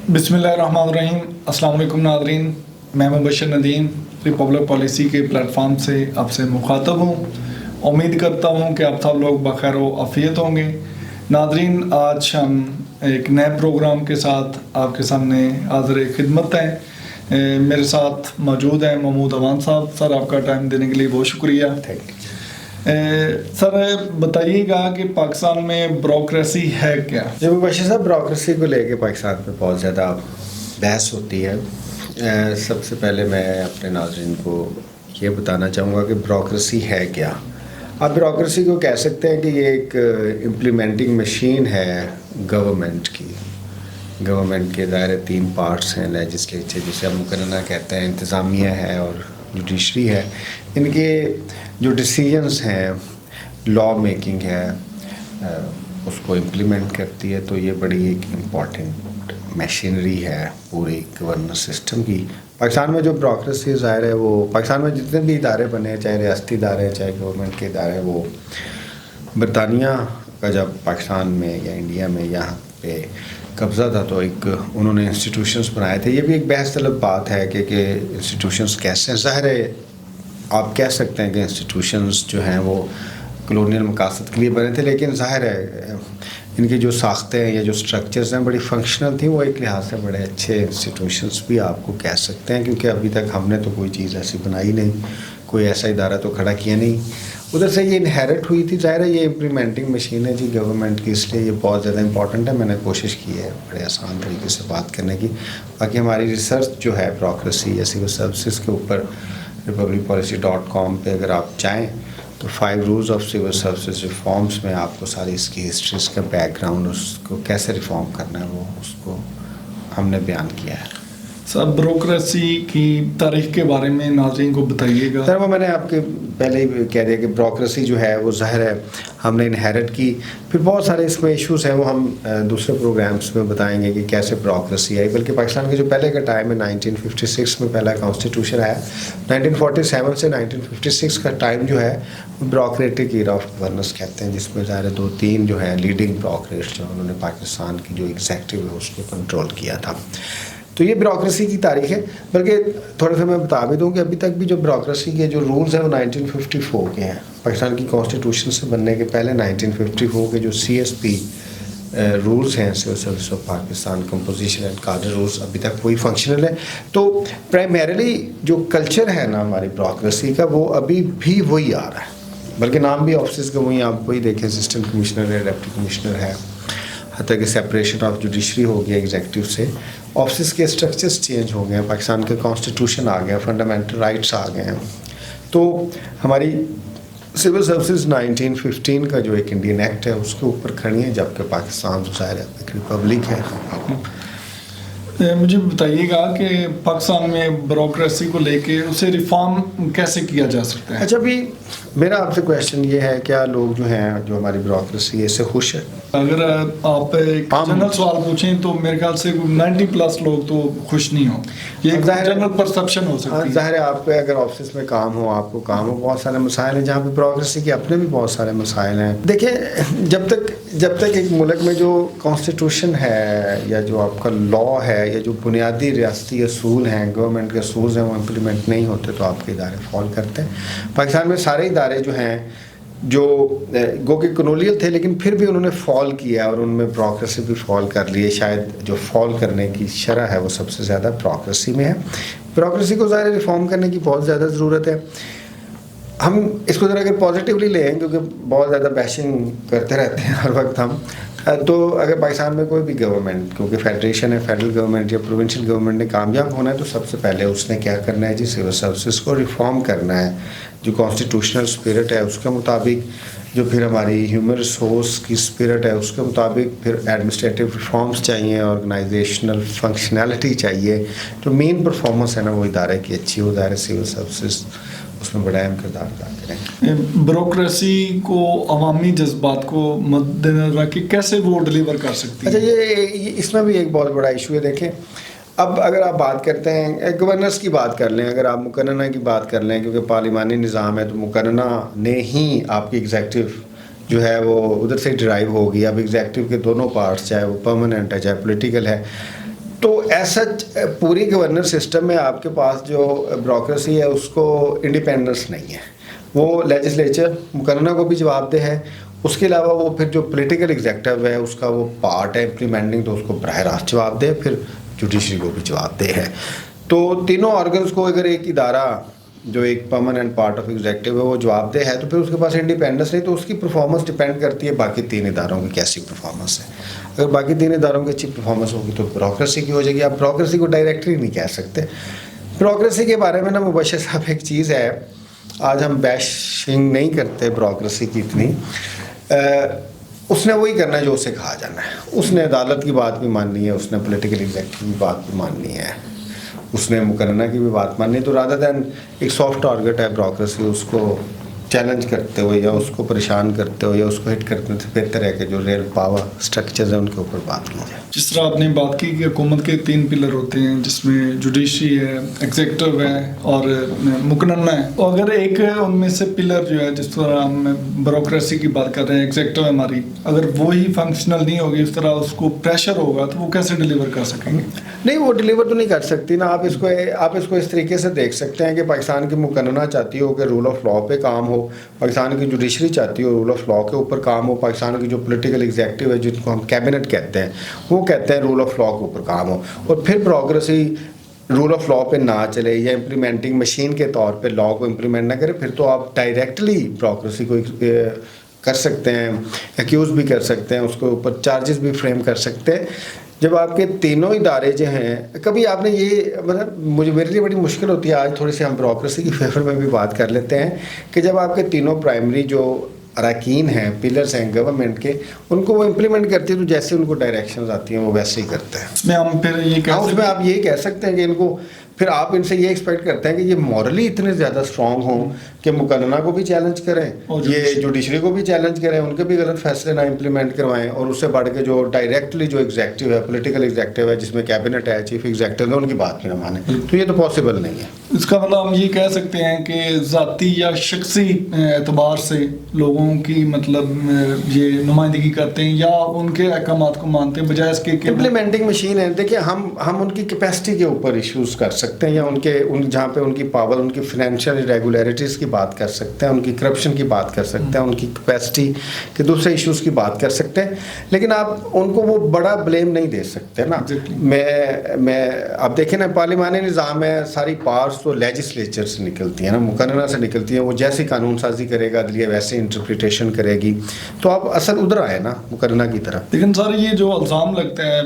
बिस्मिल्लाहिर्रहमानिर्रहीम। अस्सलाम वालेकुम नाज़रीन, मैं मुबशर नदीम रिपब्लिक पॉलिसी के प्लेटफॉर्म से आपसे मुखातब हूँ। उम्मीद करता हूँ कि आप सब लोग बखैर व आफ़ियत होंगे। नाज़रीन, आज हम एक नए प्रोग्राम के साथ आपके सामने हाज़िर खिदमत हैं। मेरे साथ मौजूद हैं महमूद अवान साहब। सर, आपका टाइम देने के लिए बहुत शुक्रिया। Thank you. सर, बताइएगा कि पाकिस्तान में ब्यूरोक्रेसी है क्या? जब मुबशर साहब, ब्यूरोक्रेसी को लेके पाकिस्तान में बहुत ज़्यादा बहस होती है। सबसे पहले मैं अपने नाज़रीन को ये बताना चाहूँगा कि ब्यूरोक्रेसी है क्या। आप ब्यूरोक्रेसी को कह सकते हैं कि ये एक इम्प्लीमेंटिंग मशीन है गवर्नमेंट की। गवर्नमेंट के दायरे 3 पार्ट्स हैं, लेजिस्लेचर जिसे हम मुकर्रना कहते हैं, इंतज़ामिया है और जुडिशरी है। इनके जो डिसीजंस हैं, लॉ मेकिंग है, उसको इम्प्लीमेंट करती है। तो ये बड़ी एक इम्पॉर्टेंट मशीनरी है पूरी गवर्नेंस सिस्टम की। पाकिस्तान में जो ब्यूरोक्रेसी ज़ाहिर है, वो पाकिस्तान में जितने भी इदारे बने हैं, चाहे रियासती इदारे हैं चाहे गवर्नमेंट के इदारे, वो बरतानिया का जब पाकिस्तान में या इंडिया में यहाँ पे कब्ज़ा था तो एक उन्होंने इंस्टीट्यूशंस बनाए थे। ये भी एक बहस तलब बात है कि इंस्टीट्यूशंस कैसे हैं। ज़ाहिर है आप कह सकते हैं कि इंस्टीट्यूशंस जो हैं वो कॉलोनियल मकासद के लिए बने थे, लेकिन ज़ाहिर है इनकी जो साख्तें हैं या जो स्ट्रक्चर्स हैं बड़ी फंक्शनल थी। वो एक लिहाज से बड़े अच्छे इंस्टीट्यूशंस भी आपको कह सकते हैं, क्योंकि अभी तक हमने तो कोई चीज़ ऐसी बनाई नहीं, कोई ऐसा इदारा तो खड़ा किया नहीं। उधर से ये इनहेरिट हुई थी। ज़ाहिर है ये इम्प्लीमेंटिंग मशीन है जी गवर्नमेंट की, इसलिए ये बहुत ज़्यादा इंपॉर्टेंट है। मैंने कोशिश की है बड़े आसान तरीके से बात करने की। बाकी हमारी रिसर्च जो है ब्यूरोक्रेसी या सिविल सर्विसेज के ऊपर republicpolicy.com पे अगर आप चाहें तो 5 rules of civil services reforms में आपको सारी इसकी हिस्ट्री, इसका बैकग्राउंड, उसको कैसे रिफॉर्म करना है, वो उसको हमने बयान किया है। सर, ब्यूरोक्रेसी की तारीख के बारे में नाज़रीन को बताइएगा। सर, वो मैंने आपके पहले ही कह दिया कि ब्यूरोक्रेसी जो है वो ज़ाहिर है हमने इनहेरिट की। फिर बहुत सारे इसमें इश्यूज़ हैं, वो हम दूसरे प्रोग्राम्स में बताएंगे कि कैसे ब्यूरोक्रेसी आई। बल्कि पाकिस्तान के जो पहले का टाइम है, 1956 में पहला कॉन्स्टिट्यूशन आया। 1947 से 1956 का टाइम जो है ब्यूरोक्रेटिक ईरा ऑफ गवर्नेंस कहते हैं, जिसमें ज़ाहिर 2-3 जो है लीडिंग ब्यूरोक्रेट्स जो उन्होंने पाकिस्तान की जो एग्जेक्टिव है उसको कंट्रोल किया था। तो ये ब्यूरोक्रेसी की तारीख है। बल्कि थोड़ा सा मैं बता भी दूँ कि अभी तक भी जो ब्यूरोक्रेसी के जो रूल्स हैं वो 1954 के हैं। पाकिस्तान की कॉन्स्टिट्यूशन से बनने के पहले 1954 के जो CSP रूल्स हैं, civil service of Pakistan composition and cadre rules, अभी तक वही फंक्शनल है। तो प्राइमरीली जो कल्चर है ना हमारी ब्यूरोक्रेसी का, वो अभी भी वही आ रहा है। बल्कि नाम भी ऑफिस का वही, आप वही देखें, असिस्टेंट कमिश्नर है, डिप्टी कमिश्नर है, हत्या कि सेपरेशन ऑफ जुडिशरी हो गया एग्जेक्टिव से। ऑफिस के स्ट्रक्चर्स चेंज हो गए हैं, पाकिस्तान के कॉन्स्टिट्यूशन आ गया, फंडामेंटल राइट्स आ गए हैं। तो हमारी सिविल सर्विसेज 1915 का जो एक इंडियन एक्ट है उसके ऊपर खड़ी है, जबकि पाकिस्तान तो ज़ाहिर है एक रिपब्लिक है। मुझे बताइएगा कि पाकिस्तान में ब्यूरोक्रेसी को लेके उसे रिफॉर्म कैसे किया जा सकता है? अच्छा, अभी मेरा आपसे क्वेश्चन ये है, क्या लोग जो हैं जो हमारी ब्यूरोक्रेसी है इससे खुश है? अगर आप एक जनरल सवाल पूछें तो मेरे ख्याल से 90+ लोग तो खुश नहीं हो। ये एक जनरल परसेप्शन हो सकती है। ज़ाहिर है आप पे अगर ऑफिस में काम हो, आपको काम हो, बहुत सारे मसाइल हैं जहाँ पे ब्यूरोक्रेसी के अपने भी बहुत सारे मसाइल हैं। देखिए, जब तक एक मुल्क में जो कॉन्स्टिट्यूशन है या जो आपका लॉ है या जो बुनियादी रियासती असूल हैं, गवर्नमेंट के असूल हैं, वो इम्प्लीमेंट नहीं होते तो आपके इदारे फॉल करते हैं। पाकिस्तान में सारे इदारे जो हैं जो गो के कॉलोनियल थे, लेकिन फिर भी उन्होंने फॉल किया और उनमें ब्यूरोक्रेसी भी फॉल कर ली है। शायद जो फॉल करने की शरह है वो सबसे ज़्यादा ब्यूरोक्रेसी में है। ब्यूरोक्रेसी को ज़ाहिर रिफॉर्म करने की बहुत ज़्यादा ज़रूरत है। हम इसको ज़रा अगर पॉजिटिवली लें, क्योंकि बहुत ज़्यादा बैशिंग करते रहते हैं हर वक्त हम, तो अगर पाकिस्तान में कोई भी गवर्नमेंट, क्योंकि फेडरेशन है, फेडरल गवर्नमेंट या प्रोविंशियल गवर्नमेंट ने कामयाब होना है तो सबसे पहले उसने क्या करना है जी, सिविल सर्विसेज को रिफॉर्म करना है। जो कॉन्स्टिट्यूशनल स्पिरिट है उसके मुताबिक, जो फिर हमारी ह्यूमन रिसोर्स की स्पिरिट है उसके मुताबिक, फिर एडमिनिस्ट्रेटिव रिफॉर्म्स चाहिए, ऑर्गेनाइजेशनल फंक्शनैलिटी चाहिए। तो मेन परफॉर्मेंस है ना वो इदारे की अच्छी हो, इदारे सिविल सर्विसेज उसमें बड़ा अहम किरदार अदा करें। ब्यूरोक्रेसी को अवामी जज्बात को मद्देनजर रख के कैसे वो डिलीवर कर सकती है? अच्छा, ये इसमें भी एक बहुत बड़ा इशू है। देखें, अब अगर आप बात करते हैं गवर्नेंस की बात कर लें, अगर आप मुकर्रना की बात कर लें, क्योंकि पार्लिमानी निज़ाम है तो मुकर्रना ने ही आपकी एग्जेक्टिव जो है वो उधर से ड्राइव होगी। अब एग्जेक्टिव के दोनों पार्ट्स, चाहे वो परमानेंट है चाहे पॉलिटिकल है, تو ایسا پوری گورنر سسٹم میں آپ کے پاس جو بیوروکریسی ہے اس کو انڈیپینڈنس نہیں ہے. وہ لیجسلیچر مقررہ کو بھی جواب دہ ہے, اس کے علاوہ وہ پھر جو پولیٹیکل ایگزیکٹو ہے اس کا وہ پارٹ ہے امپلیمنٹنگ, تو اس کو براہ راست جواب دہ, پھر جوڈیشری کو بھی جواب دہ ہے. تو تینوں آرگنس کو اگر ایک ادارہ جو ایک پرماننٹ پارٹ آف ایگزیکٹو ہے وہ جواب دہ ہے تو پھر اس کے پاس انڈیپینڈنس نہیں, تو اس کی پرفارمنس ڈپینڈ کرتی ہے باقی 3 اداروں کی کیسی پرفارمنس ہے. اگر باقی 3 اداروں کی اچھی پرفارمنس ہوگی تو بیوروکریسی کی ہو جائے گی. آپ بیوروکریسی کو ڈائریکٹلی نہیں کہہ سکتے. بیوروکریسی کے بارے میں نا مبشر صاحب ایک چیز ہے, آج ہم بیشنگ نہیں کرتے بیوروکریسی کی اتنی, اس نے وہی کرنا ہے جو اسے کہا جانا ہے. اس نے عدالت کی بات بھی ماننی ہے, اس نے پولیٹیکل ایگزیکٹو کی بات بھی ماننی ہے, اس نے مقررہ کی بھی بات ماننی ہے. تو رادر دین ایک سافٹ ٹارگٹ ہے بیوروکریسی, اس کو چیلنج کرتے ہوئے یا اس کو پریشان کرتے ہوئے یا اس کو ہٹ کرنے سے بہتر ہے کہ جو ریئل پاور اسٹرکچرز ہیں ان کے اوپر بات کی جائے. جس طرح آپ نے بات کی کہ حکومت کے 3 پلر ہوتے ہیں جس میں جوڈیشری ہے, ایگزیکٹو ہے اور مقننہ ہے. تو اگر ایک ان میں سے پلر جو ہے, جس طرح ہم بیوروکریسی کی بات کر رہے ہیں, ایگزیکٹو ہے ہماری, اگر وہی فنکشنل نہیں ہوگی, اس طرح اس کو پریشر ہوگا تو وہ کیسے ڈیلیور کر سکیں گے؟ نہیں, وہ ڈیلیور تو نہیں کر سکتی نا. آپ اس کو اس طریقے سے دیکھ سکتے ہیں کہ پاکستان کی مقننہ چاہتی ہو کہ رول آف لا پہ کام ہو, پاکستان کی جوڈیشری چاہتی ہو رول آف لا کے اوپر کام ہو, پاکستان کی جو پولیٹیکل ایگزیکٹو ہے جن کو ہم کیبنٹ کہتے ہیں وہ کہتے ہیں رول آف لا کے اوپر کام ہو, اور پھر بیوروکریسی رول آف لا پہ نہ چلے یا امپلیمنٹنگ مشین کے طور پہ لا کو امپلیمنٹ نہ کرے, پھر تو آپ ڈائریکٹلی بیوروکریسی کو کر سکتے ہیں, ایکیوز بھی کر سکتے ہیں, اس کے اوپر چارجز بھی فریم کر سکتے ہیں. جب آپ کے تینوں ادارے جو ہیں, کبھی آپ نے یہ مطلب میرے لیے بڑی مشکل ہوتی ہے, آج تھوڑی سی ہم بیوروکریسی کی فیور میں بھی بات کر لیتے ہیں کہ جب آپ کے تینوں پرائمری جو اراکین ہیں, پلرز ہیں گورنمنٹ کے, ان کو وہ امپلیمنٹ کرتی ہے تو جیسے ان کو ڈائریکشنز آتی ہیں وہ ویسے ہی کرتے ہیں. اس میں ہم پھر یہ اس میں آپ یہ کہہ سکتے ہیں کہ ان کو پھر آپ ان سے یہ ایکسپیکٹ کرتے ہیں کہ یہ مورلی اتنے زیادہ اسٹرانگ ہوں کہ مقننہ کو بھی چیلنج کریں, یہ جوڈیشری کو بھی چیلنج کریں, ان کے بھی غلط فیصلے نہ امپلیمنٹ کروائیں, اور اس سے بڑھ کے جو ڈائریکٹلی جو ایگزیکٹو ہے, پولیٹیکل ایگزیکٹو ہے جس میں کیبنٹ ہے, چیف ایگزیکٹو ہے, ان کی بات بھی نہ مانیں, تو یہ تو پاسبل نہیں ہے. اس کا مطلب ہم یہ کہہ سکتے ہیں کہ ذاتی یا شخصی اعتبار سے لوگوں کی مطلب یہ نمائندگی کرتے ہیں یا ان کے احکامات کو مانتے ہیں بجائے اس کے امپلیمنٹنگ مشین ہے. دیکھیں ہم ان کی کیپیسٹی کے اوپر ایشوز کر سکتے ہیں, یا جہاں پہ ان کی پاور, ان کی فنینشیل ریگولیرٹیز کی بات کر سکتے ہیں, ان کی کرپشن کی بات کر سکتے ہیں, ان کی کیپیسٹی کے دوسرے ایشوز کی بات کر سکتے ہیں, لیکن آپ ان کو وہ بڑا بلیم نہیں دے سکتے نا. میں آپ دیکھیں نا, پارلیمانی نظام ہے, ساری پاورز تو لیجسلیچر سے نکلتی ہیں نا, مقررہ سے نکلتی ہیں, وہ جیسی قانون سازی کرے گا عدلیہ ویسے انٹرپریٹیشن کرے گی, تو آپ اصل ادھر آئے نا مقررہ کی طرف. لیکن سر یہ جو الزام لگتا ہے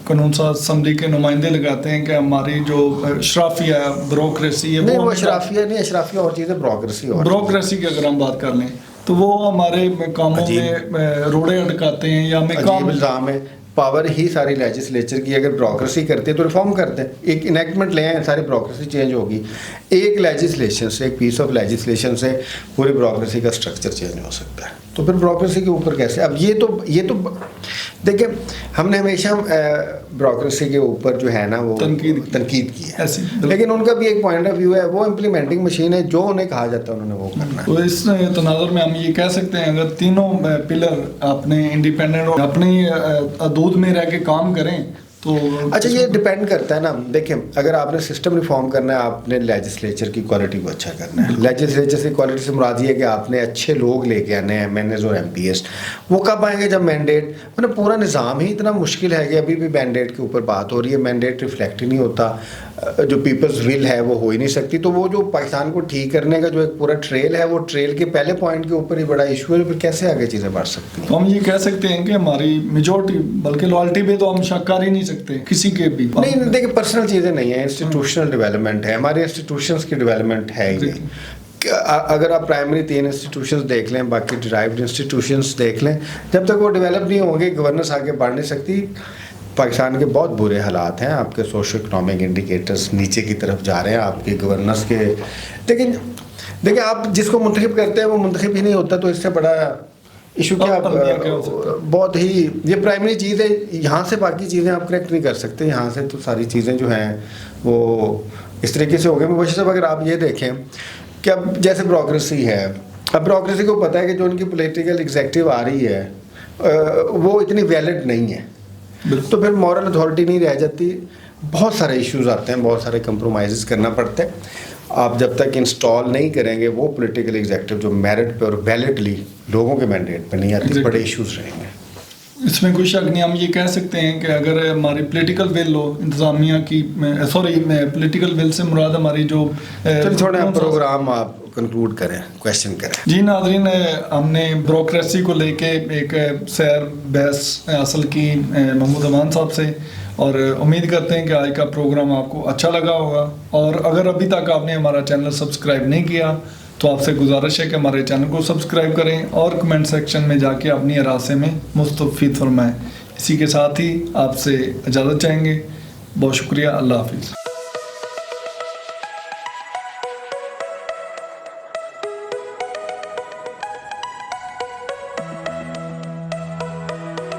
قانون ساز اسمبلی کے نمائندے لگاتے ہیں کہ ہماری جو اشرافیہ بیوروکریسی ہے, نہیں وہ اشرافیہ نہیں, اشرافیہ اور چیز ہے, بیوروکریسی کی اگر ہم بات کر لیں تو وہ ہمارے کاموں میں روڑے اٹکاتے ہیں یا ہمیں کام الزام ہے. پاور ہی ساری لیجسلیچر کی, اگر بیوروکریسی کرتے تو ریفارم کرتے ہیں, ایک انیکٹمنٹ لے آئیں, ساری بیوروکریسی چینج ہوگی. ایک لیجسلیشن سے, ایک پیس آف لیجسلیشن سے پوری بیوروکریسی کا اسٹرکچر چینج ہو سکتا ہے. تو پھر بیوروکریسی کے اوپر کیسے؟ اب یہ تو دیکھیں, ہم نے ہمیشہ بیوروکریسی کے اوپر جو ہے نا وہ تنقید کی ہے, لیکن ان کا بھی ایک پوائنٹ آف ویو ہے, وہ امپلیمنٹنگ مشین ہے, جو انہیں کہا جاتا ہے انہوں نے وہ کرنا ہے. تو اس تناظر میں ہم یہ کہہ سکتے ہیں اگر تینوں پلر اپنے انڈیپینڈنٹ اور اپنی حدود میں رہ کے کام کریں تو اچھا یہ ڈیپینڈ کرتا ہے نا. دیکھیں اگر آپ نے سسٹم ریفارم کرنا ہے, آپ نے لیجسلیچر کی کوالٹی کو اچھا کرنا ہے. لیجسلیچر کی کوالٹی سے مراد یہ ہے کہ آپ نے اچھے لوگ لے کے آنے ہیں, ایم این ایز اور ایم پی ایس. وہ کب آئیں گے؟ جب مینڈیٹ, مطلب پورا نظام ہی اتنا مشکل ہے کہ ابھی بھی مینڈیٹ کے اوپر بات ہو رہی ہے, مینڈیٹ ریفلیکٹ ہی نہیں ہوتا, جو پیپلز ول ہے وہ ہو ہی نہیں سکتی. تو وہ جو پاکستان کو ٹھیک کرنے کا جو ایک پورا ٹریل ہے, وہ ٹریل کے پہلے پوائنٹ کے اوپر ہی بڑا ایشو ہے, پھر کیسے آگے چیزیں بڑھ سکتی ہیں؟ تو ہم یہ کہہ سکتے ہیں کہ ہماری میجورٹی, بلکہ لوالٹی پہ تو ہم شک کر ہی نہیں سکتے کسی کے بھی. نہیں دیکھیں پرسنل چیزیں نہیں ہیں, انسٹیٹیوشنل ڈیولپمنٹ ہے, ہمارے انسٹیٹیوشنس کی ڈیولپمنٹ ہے ہی. اگر آپ پرائمری 3 انسٹیٹیوشنز دیکھ لیں, باقی ڈرائیوڈ انسٹیٹیوشنز دیکھ لیں, جب تک وہ ڈیولپ نہیں ہوں گے گورننس آگے بڑھ نہیں سکتی. پاکستان کے بہت برے حالات ہیں, آپ کے سوشو اکنامک انڈیکیٹرز نیچے کی طرف جا رہے ہیں, آپ کی گورننس کے. لیکن دیکھیں آپ جس کو منتخب کرتے ہیں وہ منتخب ہی نہیں ہوتا, تو اس سے بڑا ایشو کیا بہت ہی یہ پرائمری چیز ہے. یہاں سے باقی چیزیں آپ کریکٹ نہیں کر سکتے, یہاں سے تو ساری چیزیں جو ہیں وہ اس طریقے سے ہو گئے. مبشر صاحب اگر آپ یہ دیکھیں کہ اب جیسے بیوروکریسی ہے, اب بیوروکریسی کو پتہ ہے کہ جو ان کی پولیٹیکل ایگزیکٹو آ رہی ہے وہ اتنی ویلڈ نہیں ہے, तो फिर मॉरल अथॉरिटी नहीं रह जाती, बहुत सारे इश्यूज आते हैं, बहुत सारे कंप्रोमाइज़ करना पड़ता है। आप जब तक इंस्टॉल नहीं करेंगे वो पॉलिटिकल एग्जेक्टिव जो मेरिट पे और वैलिडली लोगों के मैंडेट पे नहीं आती, बड़े इश्यूज रहेंगे। इसमें कोई शक नहीं, हम ये कह सकते हैं कि अगर हमारी पॉलिटिकल विल हो इंतज़ामिया की, पॉलिटिकल विल से मुराद हमारी जो थोड़ा प्रोग्राम आप कंक्लूड करें, क्वेश्चन करें। जी नाज़रीन, हमने ब्यूरोक्रेसी को लेके एक सैर बहस हासिल की महमूद अमान साहब से, और उम्मीद करते हैं कि आज का प्रोग्राम आपको अच्छा लगा होगा। और अगर अभी तक आपने हमारा चैनल सब्सक्राइब नहीं किया तो आपसे गुजारिश है कि हमारे चैनल को सब्सक्राइब करें और कमेंट सेक्शन में जाके अपनी राय में मुस्तफ़ीद फरमाएं। इसी के साथ ही आपसे इजाज़त चाहेंगे। बहुत शुक्रिया, अल्लाह हाफिज़।